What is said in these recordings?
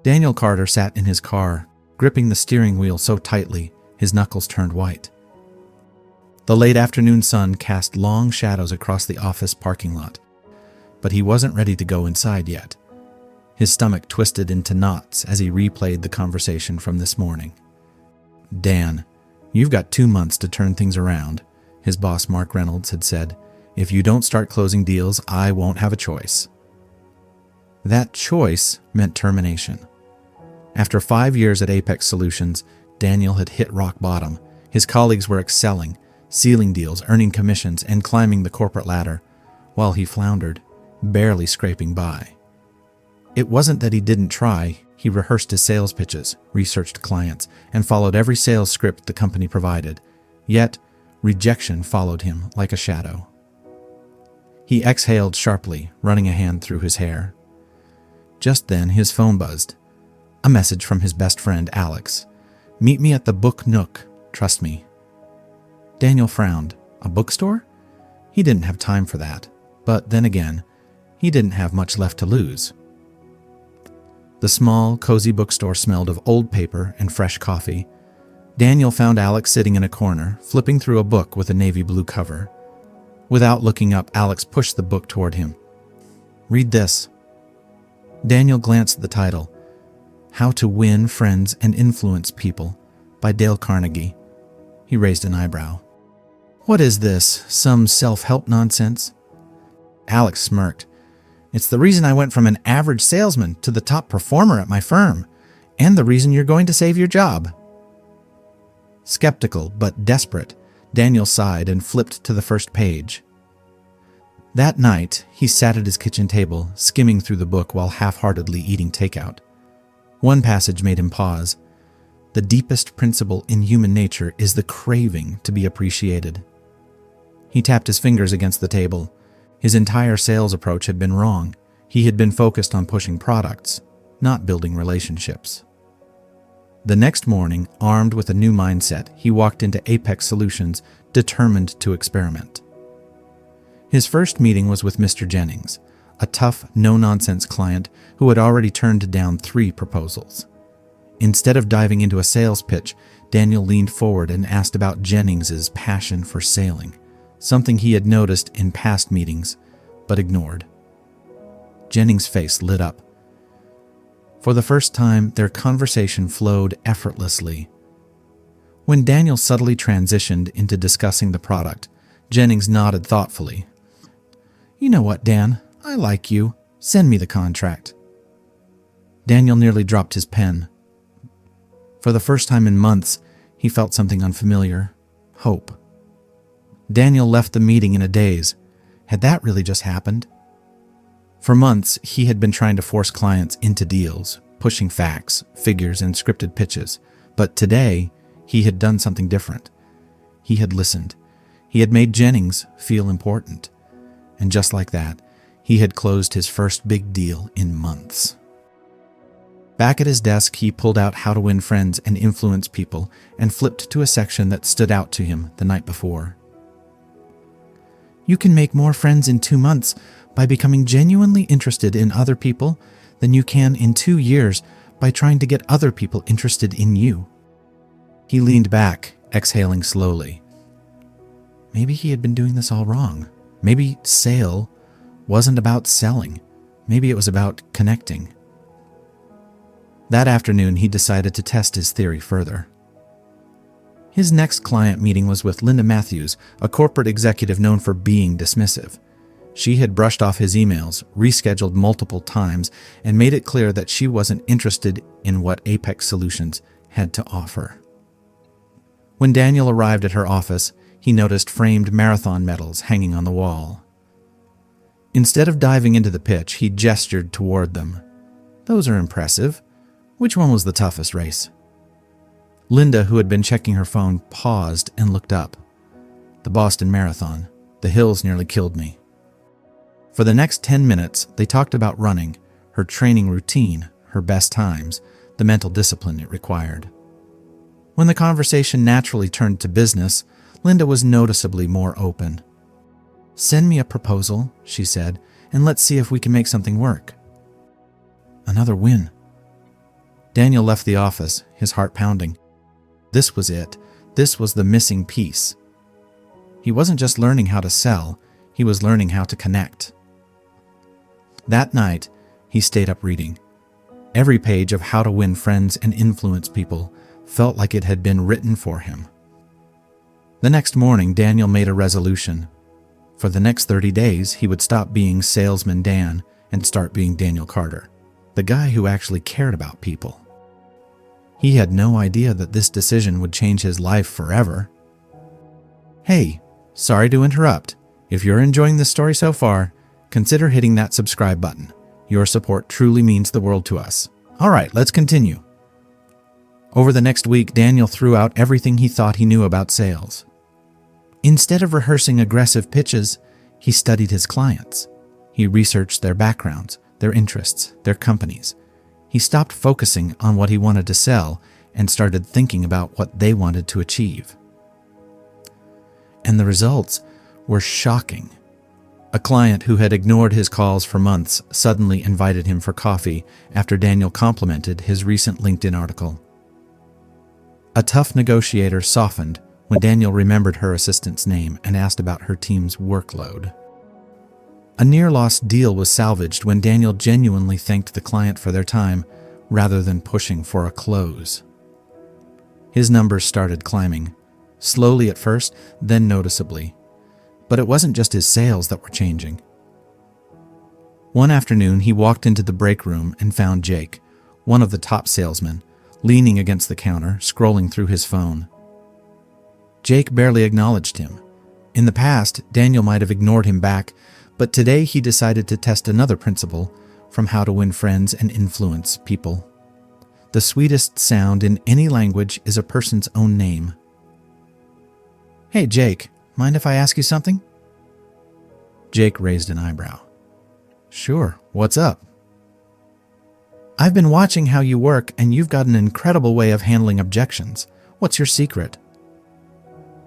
Daniel Carter sat in his car, gripping the steering wheel so tightly his knuckles turned white. The late afternoon sun cast long shadows across the office parking lot, but he wasn't ready to go inside yet. His stomach twisted into knots as he replayed the conversation from this morning. "Dan, you've got 2 months to turn things around," his boss Mark Reynolds had said. "If you don't start closing deals, I won't have a choice." That choice meant termination. After 5 years at Apex Solutions, Daniel had hit rock bottom. His colleagues were excelling, sealing deals, earning commissions, and climbing the corporate ladder, while he floundered, barely scraping by. It wasn't that he didn't try. He rehearsed his sales pitches, researched clients, and followed every sales script the company provided. Yet, rejection followed him like a shadow. He exhaled sharply, running a hand through his hair. Just then, his phone buzzed. A message from his best friend, Alex. "Meet me at the Book Nook. Trust me." Daniel frowned. A bookstore? He didn't have time for that. But then again, he didn't have much left to lose. The small, cozy bookstore smelled of old paper and fresh coffee. Daniel found Alex sitting in a corner, flipping through a book with a navy blue cover. Without looking up, Alex pushed the book toward him. "Read this." Daniel glanced at the title, How to Win Friends and Influence People, by Dale Carnegie. He raised an eyebrow. "What is this? Some self-help nonsense?" Alex smirked. "It's the reason I went from an average salesman to the top performer at my firm, and the reason you're going to save your job." Skeptical but desperate, Daniel sighed and flipped to the first page. That night, he sat at his kitchen table, skimming through the book while half-heartedly eating takeout. One passage made him pause. The deepest principle in human nature is the craving to be appreciated. He tapped his fingers against the table. His entire sales approach had been wrong. He had been focused on pushing products, not building relationships. The next morning, armed with a new mindset, he walked into Apex Solutions, determined to experiment. His first meeting was with Mr. Jennings, a tough, no-nonsense client who had already turned down 3 proposals. Instead of diving into a sales pitch, Daniel leaned forward and asked about Jennings's passion for sailing, something he had noticed in past meetings, but ignored. Jennings' face lit up. For the first time, their conversation flowed effortlessly. When Daniel subtly transitioned into discussing the product, Jennings nodded thoughtfully. "You know what, Dan? I like you. Send me the contract." Daniel nearly dropped his pen. For the first time in months, he felt something unfamiliar. Hope. Daniel left the meeting in a daze. Had that really just happened? For months, he had been trying to force clients into deals, pushing facts, figures, and scripted pitches. But today, he had done something different. He had listened. He had made Jennings feel important. And just like that, he had closed his first big deal in months. Back at his desk, he pulled out How to Win Friends and Influence People and flipped to a section that stood out to him the night before. "You can make more friends in 2 months by becoming genuinely interested in other people than you can in 2 years by trying to get other people interested in you." He leaned back, exhaling slowly. Maybe he had been doing this all wrong. Maybe sale wasn't about selling. Maybe it was about connecting. That afternoon, he decided to test his theory further. His next client meeting was with Linda Matthews, a corporate executive known for being dismissive. She had brushed off his emails, rescheduled multiple times, and made it clear that she wasn't interested in what Apex Solutions had to offer. When Daniel arrived at her office, he noticed framed marathon medals hanging on the wall. Instead of diving into the pitch, he gestured toward them. "Those are impressive. Which one was the toughest race?" Linda, who had been checking her phone, paused and looked up. "The Boston Marathon. The hills nearly killed me." For the next 10 minutes, they talked about running, her training routine, her best times, the mental discipline it required. When the conversation naturally turned to business, Linda was noticeably more open. "Send me a proposal," she said, "and let's see if we can make something work." Another win. Daniel left the office, his heart pounding. This was it. This was the missing piece. He wasn't just learning how to sell, he was learning how to connect. That night, he stayed up reading. Every page of How to Win Friends and Influence People felt like it had been written for him. The next morning, Daniel made a resolution. For the next 30 days, he would stop being Salesman Dan and start being Daniel Carter, the guy who actually cared about people. He had no idea that this decision would change his life forever. Hey, sorry to interrupt. If you're enjoying this story so far, consider hitting that subscribe button. Your support truly means the world to us. All right, let's continue. Over the next week, Daniel threw out everything he thought he knew about sales. Instead of rehearsing aggressive pitches, he studied his clients. He researched their backgrounds, their interests, their companies. He stopped focusing on what he wanted to sell and started thinking about what they wanted to achieve. And the results were shocking. A client who had ignored his calls for months suddenly invited him for coffee after Daniel complimented his recent LinkedIn article. A tough negotiator softened when Daniel remembered her assistant's name and asked about her team's workload. A near-lost deal was salvaged when Daniel genuinely thanked the client for their time rather than pushing for a close. His numbers started climbing, slowly at first, then noticeably. But it wasn't just his sales that were changing. One afternoon, he walked into the break room and found Jake, one of the top salesmen, leaning against the counter, scrolling through his phone. Jake barely acknowledged him. In the past, Daniel might have ignored him back, but today he decided to test another principle from How to Win Friends and Influence People. The sweetest sound in any language is a person's own name. Hey, Jake, mind if I ask you something? Jake raised an eyebrow. Sure, what's up? I've been watching how you work, and you've got an incredible way of handling objections. What's your secret?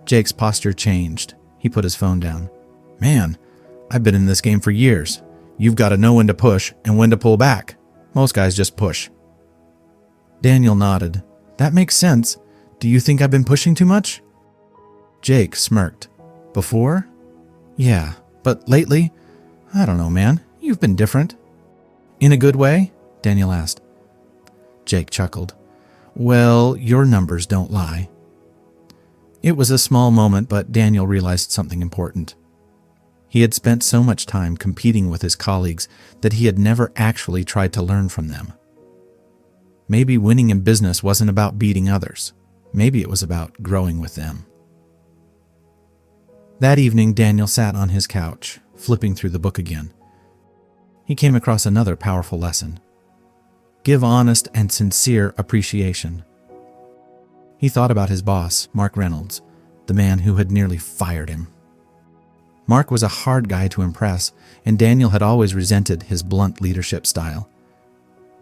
Jake's posture changed. He put his phone down. Man, I've been in this game for years. You've got to know when to push and when to pull back. Most guys just push. Daniel nodded. That makes sense. Do you think I've been pushing too much? Jake smirked. Before? Yeah, but lately? I don't know, man. You've been different. In a good way? Daniel asked. Jake chuckled. Well, your numbers don't lie. It was a small moment, but Daniel realized something important. He had spent so much time competing with his colleagues that he had never actually tried to learn from them. Maybe winning in business wasn't about beating others. Maybe it was about growing with them. That evening, Daniel sat on his couch, flipping through the book again. He came across another powerful lesson. Give honest and sincere appreciation. He thought about his boss, Mark Reynolds, the man who had nearly fired him. Mark was a hard guy to impress, and Daniel had always resented his blunt leadership style.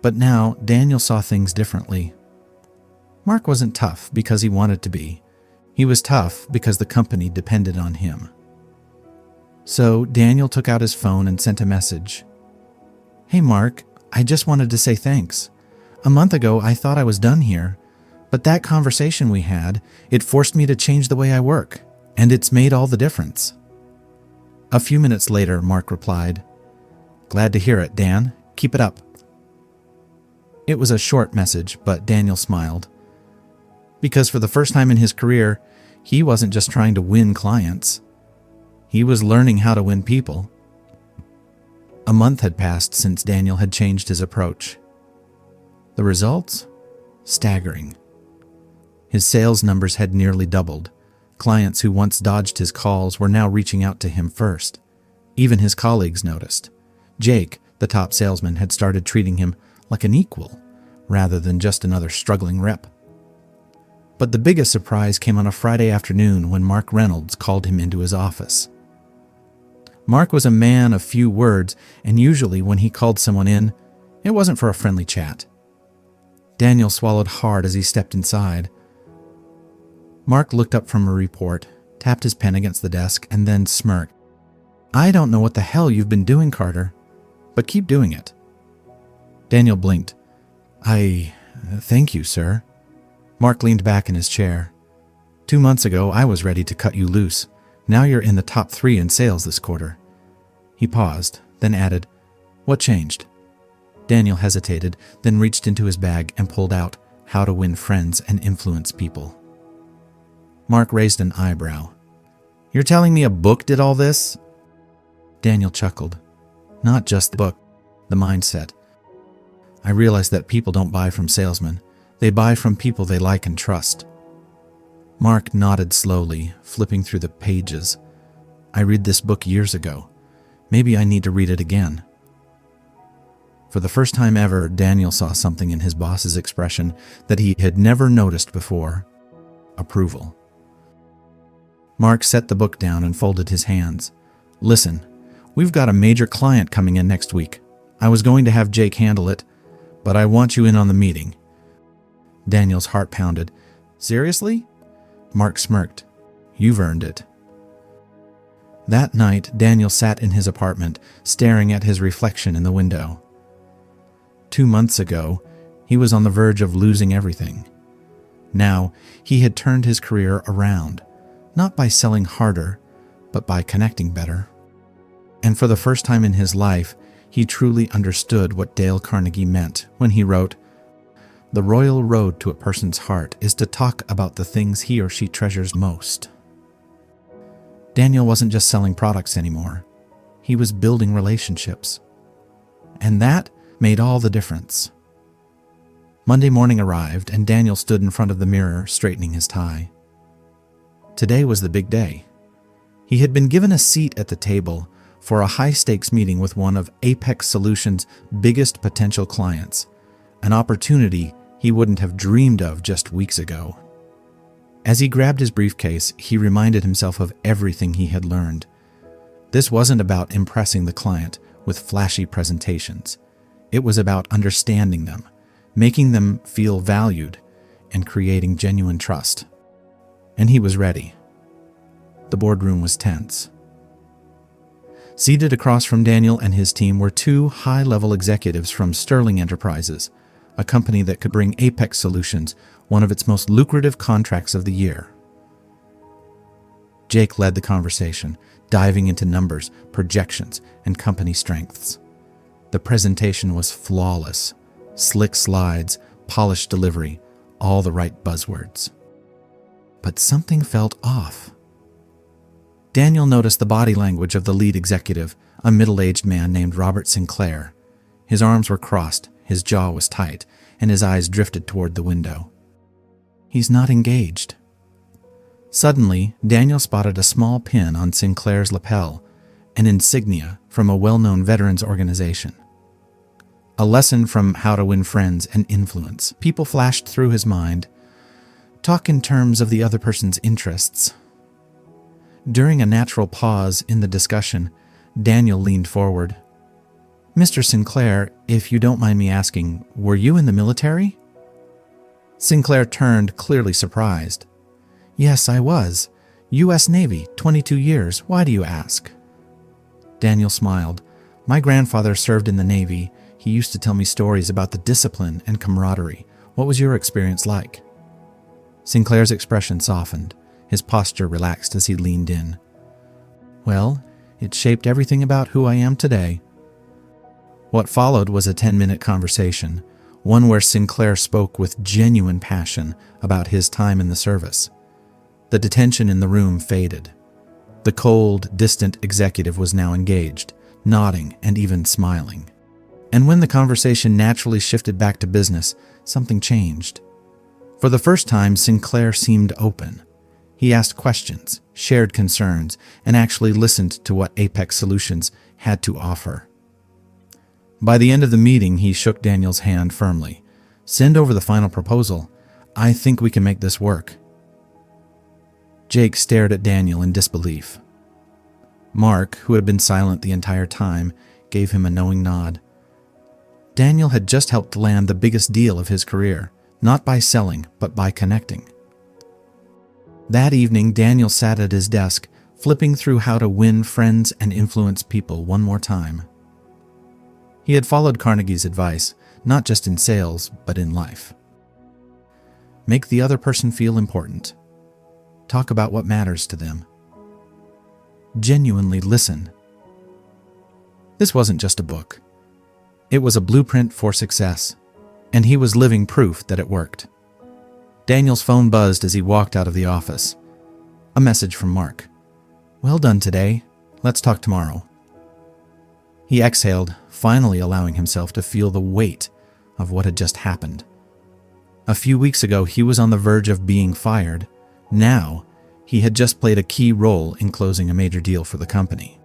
But now, Daniel saw things differently. Mark wasn't tough because he wanted to be. He was tough because the company depended on him. So Daniel took out his phone and sent a message. Hey Mark, I just wanted to say thanks. A month ago I thought I was done here, but that conversation we had, it forced me to change the way I work, and it's made all the difference. A few minutes later, Mark replied, Glad to hear it, Dan. Keep it up. It was a short message, but Daniel smiled. Because for the first time in his career, he wasn't just trying to win clients. He was learning how to win people. A month had passed since Daniel had changed his approach. The results? Staggering. His sales numbers had nearly doubled. Clients who once dodged his calls were now reaching out to him first. Even his colleagues noticed. Jake, the top salesman, had started treating him like an equal, rather than just another struggling rep. But the biggest surprise came on a Friday afternoon when Mark Reynolds called him into his office. Mark was a man of few words, and usually when he called someone in, it wasn't for a friendly chat. Daniel swallowed hard as he stepped inside. Mark looked up from a report, tapped his pen against the desk, and then smirked. I don't know what the hell you've been doing, Carter, but keep doing it. Daniel blinked. I Thank you, sir." Mark leaned back in his chair. 2 months ago, I was ready to cut you loose. Now you're in the top 3 in sales this quarter." He paused, then added, "What changed?" Daniel hesitated, then reached into his bag and pulled out How to Win Friends and Influence People. Mark raised an eyebrow. "You're telling me a book did all this?" Daniel chuckled. "Not just the book, the mindset. I realized that people don't buy from salesmen. They buy from people they like and trust." Mark nodded slowly, flipping through the pages. "I read this book years ago. Maybe I need to read it again." For the first time ever, Daniel saw something in his boss's expression that he had never noticed before: approval. Mark set the book down and folded his hands. "Listen, we've got a major client coming in next week. I was going to have Jake handle it, but I want you in on the meeting." Daniel's heart pounded. "Seriously?" Mark smirked. "You've earned it." That night, Daniel sat in his apartment, staring at his reflection in the window. 2 months ago, he was on the verge of losing everything. Now, he had turned his career around, not by selling harder, but by connecting better. And for the first time in his life, he truly understood what Dale Carnegie meant when he wrote, "The royal road to a person's heart is to talk about the things he or she treasures most." Daniel wasn't just selling products anymore. He was building relationships. And that made all the difference. Monday morning arrived, and Daniel stood in front of the mirror, straightening his tie. Today was the big day. He had been given a seat at the table for a high-stakes meeting with one of Apex Solutions' biggest potential clients, an opportunity he wouldn't have dreamed of just weeks ago. As he grabbed his briefcase, he reminded himself of everything he had learned. This wasn't about impressing the client with flashy presentations. It was about understanding them, making them feel valued, and creating genuine trust. And he was ready. The boardroom was tense. Seated across from Daniel and his team were 2 high-level executives from Sterling Enterprises, a company that could bring Apex Solutions one of its most lucrative contracts of the year. Jake led the conversation, diving into numbers, projections, and company strengths. The presentation was flawless. Slick slides, polished delivery, all the right buzzwords. But something felt off. Daniel noticed the body language of the lead executive, a middle-aged man named Robert Sinclair. His arms were crossed, his jaw was tight, and his eyes drifted toward the window. He's not engaged. Suddenly, Daniel spotted a small pin on Sinclair's lapel, an insignia from a well-known veterans organization. A lesson from How to Win Friends and Influence. People flashed through his mind. Talk in terms of the other person's interests. During a natural pause in the discussion, Daniel leaned forward. "Mr. Sinclair, if you don't mind me asking, were you in the military?" Sinclair turned, clearly surprised. "Yes, I was. U.S. Navy, 22 years. Why do you ask?" Daniel smiled. "My grandfather served in the Navy. He used to tell me stories about the discipline and camaraderie. What was your experience like?" Sinclair's expression softened. His posture relaxed as he leaned in. "Well, it shaped everything about who I am today." What followed was a 10-minute conversation, one where Sinclair spoke with genuine passion about his time in the service. The tension in the room faded. The cold, distant executive was now engaged, nodding and even smiling. And when the conversation naturally shifted back to business, something changed. For the first time, Sinclair seemed open. He asked questions, shared concerns, and actually listened to what Apex Solutions had to offer. By the end of the meeting, he shook Daniel's hand firmly. "Send over the final proposal. I think we can make this work." Jake stared at Daniel in disbelief. Mark, who had been silent the entire time, gave him a knowing nod. Daniel had just helped land the biggest deal of his career, not by selling, but by connecting. That evening, Daniel sat at his desk, flipping through How to Win Friends and Influence People one more time. He had followed Carnegie's advice, not just in sales, but in life. Make the other person feel important. Talk about what matters to them. Genuinely listen. This wasn't just a book. It was a blueprint for success, and he was living proof that it worked. Daniel's phone buzzed as he walked out of the office. A message from Mark. "Well done today. Let's talk tomorrow." He exhaled, finally allowing himself to feel the weight of what had just happened. A few weeks ago, he was on the verge of being fired. Now, he had just played a key role in closing a major deal for the company.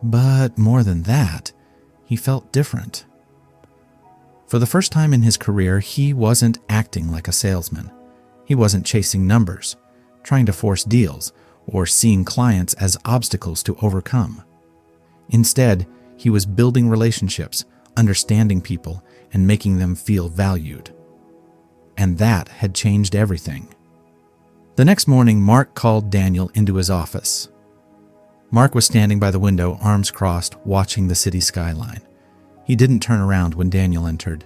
But more than that, he felt different. For the first time in his career, he wasn't acting like a salesman. He wasn't chasing numbers, trying to force deals, or seeing clients as obstacles to overcome. Instead, he was building relationships, understanding people, and making them feel valued. And that had changed everything. The next morning, Mark called Daniel into his office. Mark was standing by the window, arms crossed, watching the city skyline. He didn't turn around when Daniel entered.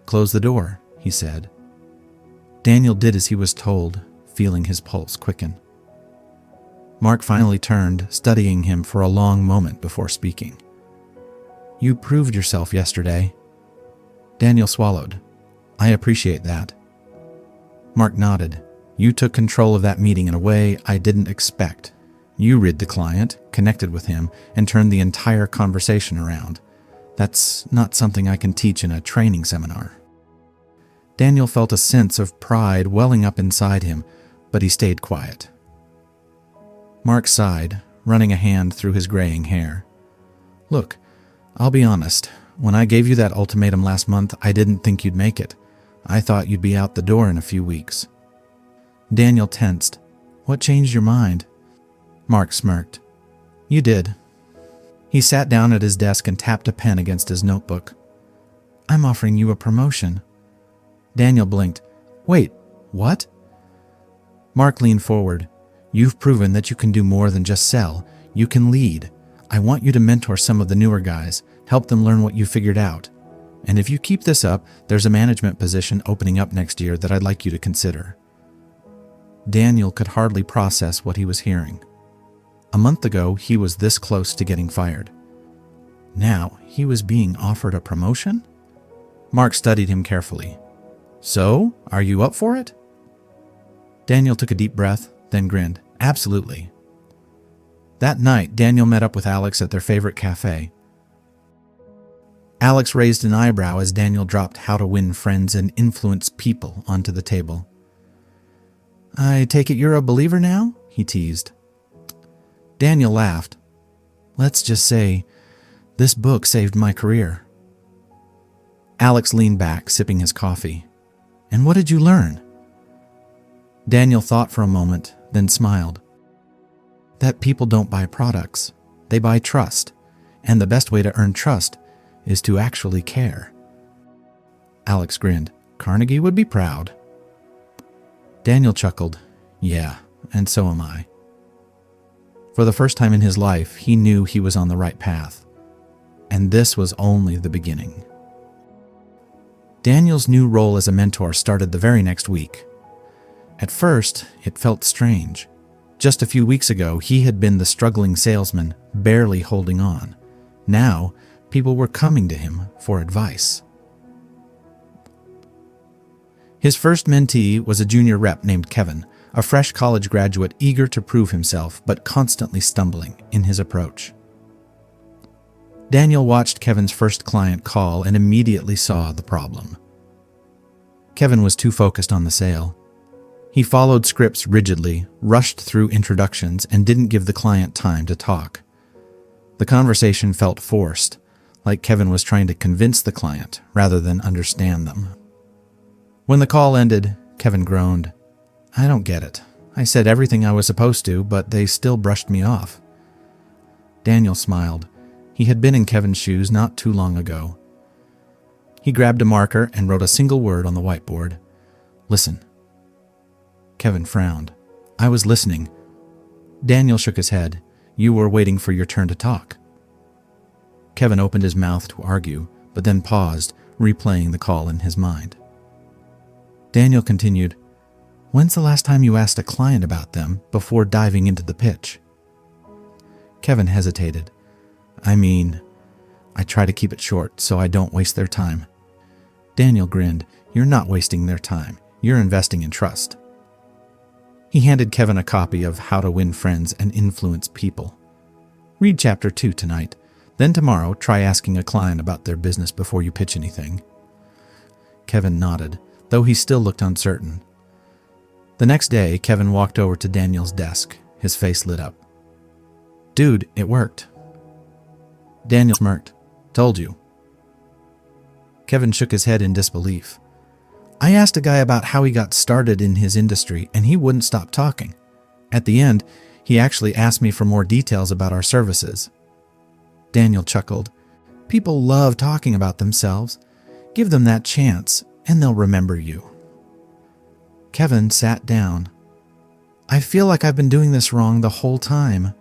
"Close the door," he said. Daniel did as he was told, feeling his pulse quicken. Mark finally turned, studying him for a long moment before speaking. "You proved yourself yesterday." Daniel swallowed. "I appreciate that." Mark nodded. "You took control of that meeting in a way I didn't expect. You read the client, connected with him, and turned the entire conversation around. That's not something I can teach in a training seminar." Daniel felt a sense of pride welling up inside him, but he stayed quiet. Mark sighed, running a hand through his graying hair. "Look, I'll be honest. When I gave you that ultimatum last month, I didn't think you'd make it. I thought you'd be out the door in a few weeks." Daniel tensed. "What changed your mind?" Mark smirked. "You did." He sat down at his desk and tapped a pen against his notebook. "I'm offering you a promotion." Daniel blinked. "Wait, what?" Mark leaned forward. "You've proven that you can do more than just sell. You can lead. I want you to mentor some of the newer guys, help them learn what you figured out. And if you keep this up, there's a management position opening up next year that I'd like you to consider." Daniel could hardly process what he was hearing. A month ago, he was this close to getting fired. Now, he was being offered a promotion? Mark studied him carefully. "So, are you up for it?" Daniel took a deep breath, then grinned. "Absolutely." That night, Daniel met up with Alex at their favorite cafe. Alex raised an eyebrow as Daniel dropped "How to Win Friends and Influence People" onto the table. "I take it you're a believer now?" he teased. Daniel laughed. "Let's just say, this book saved my career." Alex leaned back, sipping his coffee. "And what did you learn?" Daniel thought for a moment, then smiled. "That people don't buy products. They buy trust. And the best way to earn trust is to actually care." Alex grinned. "Carnegie would be proud." Daniel chuckled. "Yeah, and so am I." For the first time in his life, he knew he was on the right path. And this was only the beginning. Daniel's new role as a mentor started the very next week. At first, it felt strange. Just a few weeks ago, he had been the struggling salesman, barely holding on. Now, people were coming to him for advice. His first mentee was a junior rep named Kevin, a fresh college graduate eager to prove himself but constantly stumbling in his approach. Daniel watched Kevin's first client call and immediately saw the problem. Kevin was too focused on the sale. He followed scripts rigidly, rushed through introductions, and didn't give the client time to talk. The conversation felt forced, like Kevin was trying to convince the client rather than understand them. When the call ended, Kevin groaned. "I don't get it. I said everything I was supposed to, but they still brushed me off." Daniel smiled. He had been in Kevin's shoes not too long ago. He grabbed a marker and wrote a single word on the whiteboard. "Listen." Kevin frowned. "I was listening." Daniel shook his head. "You were waiting for your turn to talk." Kevin opened his mouth to argue, but then paused, replaying the call in his mind. Daniel continued, "When's the last time you asked a client about them before diving into the pitch?" Kevin hesitated. I try to keep it short so I don't waste their time." Daniel grinned. "You're not wasting their time. You're investing in trust." He handed Kevin a copy of How to Win Friends and Influence People. "Read chapter 2 tonight. Then tomorrow, try asking a client about their business before you pitch anything." Kevin nodded, though he still looked uncertain. The next day, Kevin walked over to Daniel's desk. His face lit up. "Dude, it worked." Daniel smirked. "Told you." Kevin shook his head in disbelief. "I asked a guy about how he got started in his industry, and he wouldn't stop talking. At the end, he actually asked me for more details about our services." Daniel chuckled. "People love talking about themselves. Give them that chance, and they'll remember you." Kevin sat down. "I feel like I've been doing this wrong the whole time."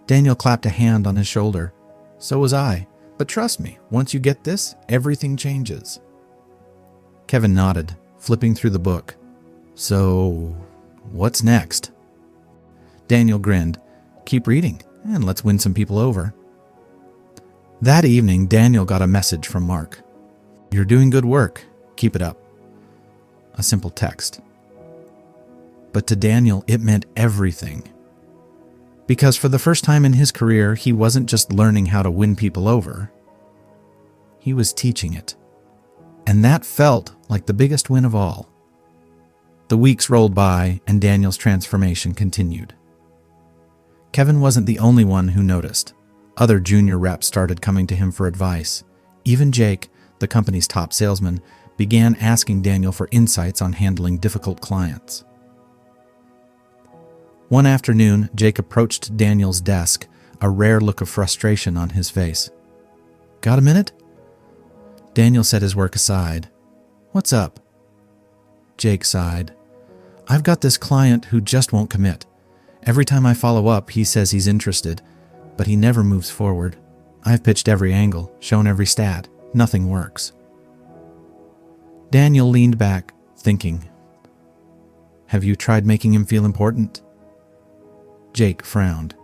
Daniel clapped a hand on his shoulder. "So was I. But trust me, once you get this, everything changes." Kevin nodded, flipping through the book. "So, what's next?" Daniel grinned. "Keep reading, and let's win some people over." That evening, Daniel got a message from Mark. "You're doing good work. Keep it up." A simple text. But to Daniel, it meant everything. Because for the first time in his career, he wasn't just learning how to win people over. He was teaching it. And that felt like the biggest win of all. The weeks rolled by, and Daniel's transformation continued. Kevin wasn't the only one who noticed. Other junior reps started coming to him for advice. Even Jake, the company's top salesman, began asking Daniel for insights on handling difficult clients. One afternoon, Jake approached Daniel's desk, a rare look of frustration on his face. "Got a minute?" Daniel set his work aside. "What's up?" Jake sighed. "I've got this client who just won't commit. Every time I follow up, he says he's interested, but he never moves forward. I've pitched every angle, shown every stat. Nothing works." Daniel leaned back, thinking. "Have you tried making him feel important?" Jake frowned.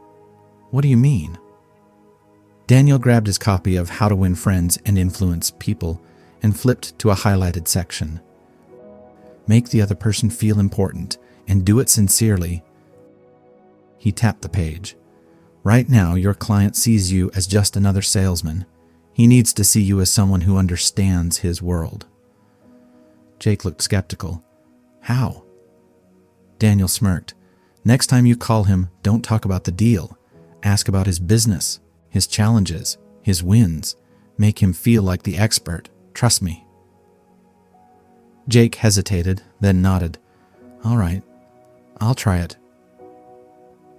"What do you mean?" Daniel grabbed his copy of How to Win Friends and Influence People and flipped to a highlighted section. "Make the other person feel important, and do it sincerely." He tapped the page. "Right now, your client sees you as just another salesman. He needs to see you as someone who understands his world." Jake looked skeptical. "How?" Daniel smirked. "Next time you call him, don't talk about the deal. Ask about his business, his challenges, his wins. Make him feel like the expert. Trust me." Jake hesitated, then nodded. "All right, I'll try it."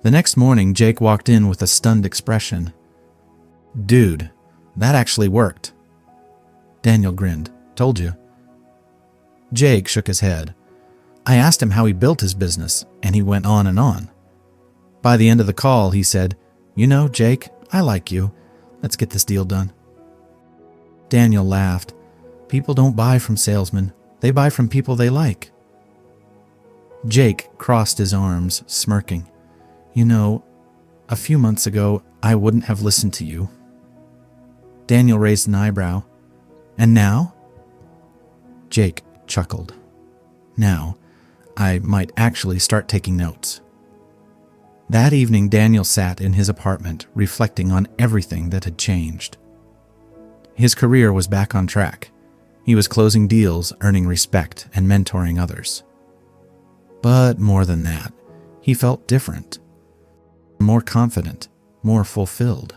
The next morning, Jake walked in with a stunned expression. "Dude, that actually worked." Daniel grinned. "Told you." Jake shook his head. "I asked him how he built his business, and he went on and on. By the end of the call, he said, 'You know, Jake, I like you. Let's get this deal done.'" Daniel laughed. "People don't buy from salesmen. They buy from people they like." Jake crossed his arms, smirking. "You know, a few months ago, I wouldn't have listened to you." Daniel raised an eyebrow. "And now?" Jake chuckled. "Now, I might actually start taking notes." That evening, Daniel sat in his apartment, reflecting on everything that had changed. His career was back on track. He was closing deals, earning respect, and mentoring others. But more than that, he felt different. More confident, more fulfilled.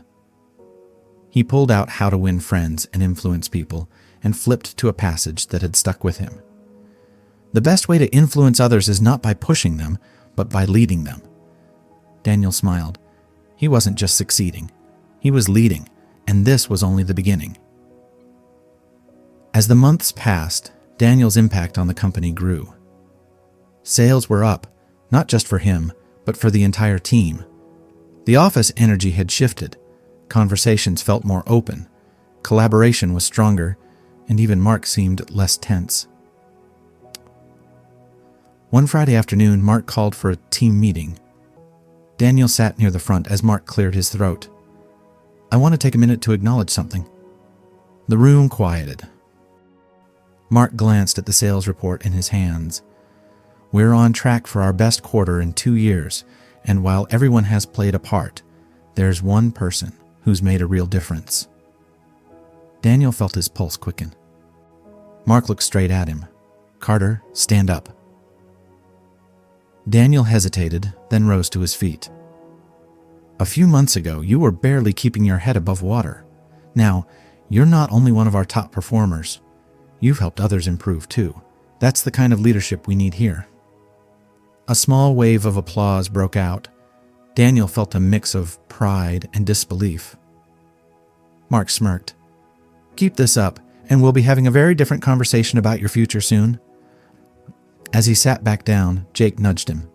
He pulled out How to Win Friends and Influence People and flipped to a passage that had stuck with him. The best way to influence others is not by pushing them, but by leading them. Daniel smiled. He wasn't just succeeding. He was leading, and this was only the beginning. As the months passed, Daniel's impact on the company grew. Sales were up, not just for him, but for the entire team. The office energy had shifted. Conversations felt more open. Collaboration was stronger, and even Mark seemed less tense. One Friday afternoon, Mark called for a team meeting. Daniel sat near the front as Mark cleared his throat. "I want to take a minute to acknowledge something." The room quieted. Mark glanced at the sales report in his hands. "We're on track for our best quarter in 2 years, and while everyone has played a part, there's one person who's made a real difference." Daniel felt his pulse quicken. Mark looked straight at him. "Carter, stand up." Daniel hesitated, then rose to his feet. "A few months ago, you were barely keeping your head above water. Now, you're not only one of our top performers. You've helped others improve too. That's the kind of leadership we need here." A small wave of applause broke out. Daniel felt a mix of pride and disbelief. Mark smirked. "Keep this up, and we'll be having a very different conversation about your future soon." As he sat back down, Jake nudged him.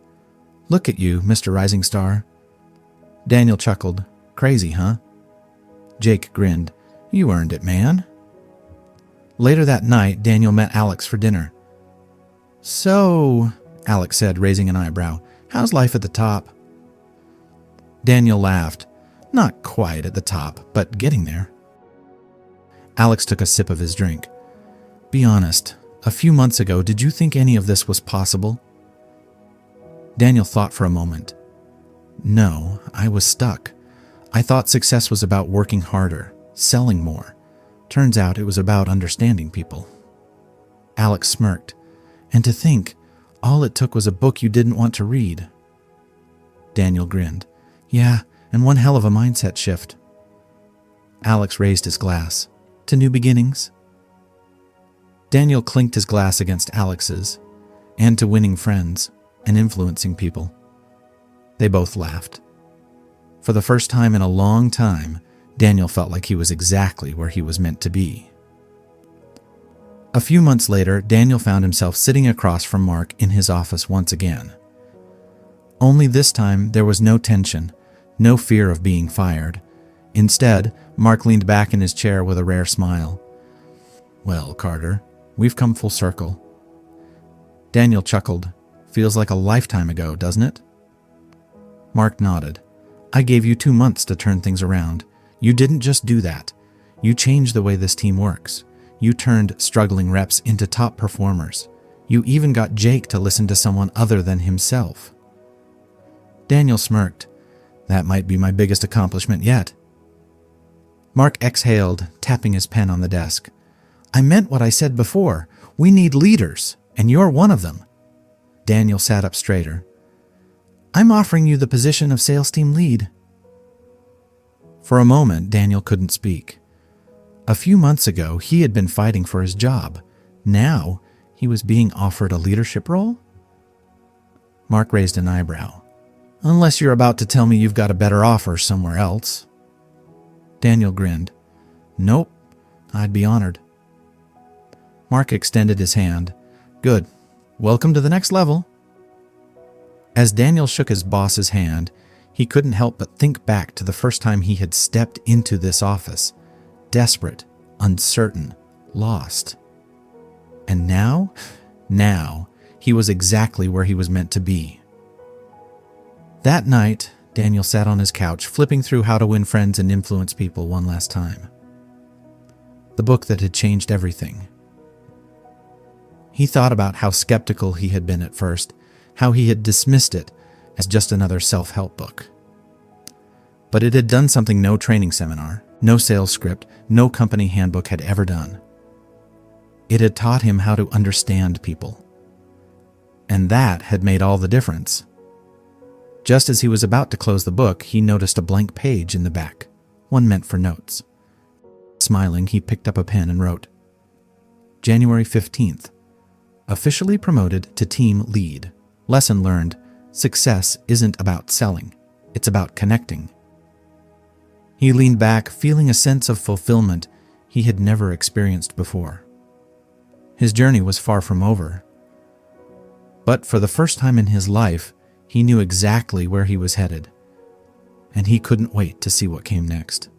"Look at you, Mr. Rising Star." Daniel chuckled. "Crazy, huh?" Jake grinned. "You earned it, man." Later that night, Daniel met Alex for dinner. "So," Alex said, raising an eyebrow, "how's life at the top?" Daniel laughed. "Not quite at the top, but getting there." Alex took a sip of his drink. "Be honest, a few months ago, did you think any of this was possible?" Daniel thought for a moment. "No, I was stuck. I thought success was about working harder, selling more. Turns out it was about understanding people." Alex smirked. "And to think, all it took was a book you didn't want to read." Daniel grinned. "Yeah, and one hell of a mindset shift." Alex raised his glass. "To new beginnings." Daniel clinked his glass against Alex's, and to winning friends and influencing people. They both laughed. For the first time in a long time, Daniel felt like he was exactly where he was meant to be. A few months later, Daniel found himself sitting across from Mark in his office once again. Only this time, there was no tension, no fear of being fired. Instead, Mark leaned back in his chair with a rare smile. "Well, Carter, we've come full circle." Daniel chuckled. "Feels like a lifetime ago, doesn't it?" Mark nodded. "I gave you 2 months to turn things around. You didn't just do that. You changed the way this team works. You turned struggling reps into top performers. You even got Jake to listen to someone other than himself." Daniel smirked. "That might be my biggest accomplishment yet." Mark exhaled, tapping his pen on the desk. "I meant what I said before. We need leaders, and you're one of them." Daniel sat up straighter. "I'm offering you the position of sales team lead." For a moment, Daniel couldn't speak. A few months ago, he had been fighting for his job. Now, he was being offered a leadership role? Mark raised an eyebrow. "Unless you're about to tell me you've got a better offer somewhere else." Daniel grinned. "Nope, I'd be honored." Mark extended his hand. "Good. Welcome to the next level." As Daniel shook his boss's hand, he couldn't help but think back to the first time he had stepped into this office. Desperate, uncertain, lost. And now, he was exactly where he was meant to be. That night, Daniel sat on his couch, flipping through How to Win Friends and Influence People one last time. The book that had changed everything. He thought about how skeptical he had been at first, how he had dismissed it as just another self-help book. But it had done something no training seminar, no sales script, no company handbook had ever done. It had taught him how to understand people. And that had made all the difference. Just as he was about to close the book, he noticed a blank page in the back, one meant for notes. Smiling, he picked up a pen and wrote, January 15th, officially promoted to team lead. Lesson learned, success isn't about selling, it's about connecting. He leaned back, feeling a sense of fulfillment he had never experienced before. His journey was far from over. But for the first time in his life, he knew exactly where he was headed, and he couldn't wait to see what came next.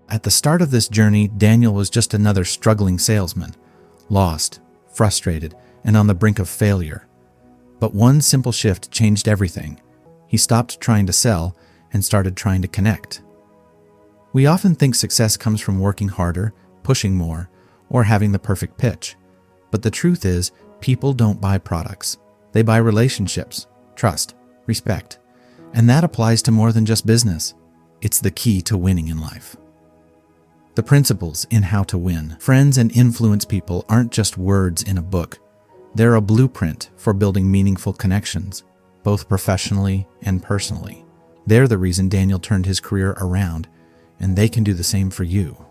At the start of this journey, Daniel was just another struggling salesman, lost, frustrated, and on the brink of failure. But one simple shift changed everything. He stopped trying to sell and started trying to connect. We often think success comes from working harder, pushing more, or having the perfect pitch. But the truth is, people don't buy products. They buy relationships, trust, respect. And that applies to more than just business. It's the key to winning in life. The principles in how to win friends and influence people aren't just words in a book. They're a blueprint for building meaningful connections, both professionally and personally. They're the reason Daniel turned his career around, and they can do the same for you.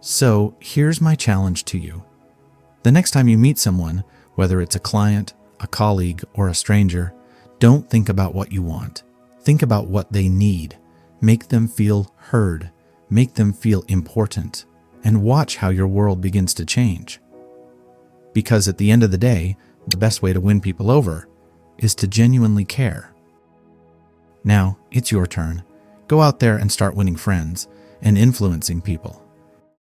So here's my challenge to you. The next time you meet someone, whether it's a client, a colleague, or a stranger, don't think about what you want. Think about what they need. Make them feel heard. Make them feel important. And watch how your world begins to change. Because at the end of the day, the best way to win people over is to genuinely care. Now, it's your turn. Go out there and start winning friends and influencing people.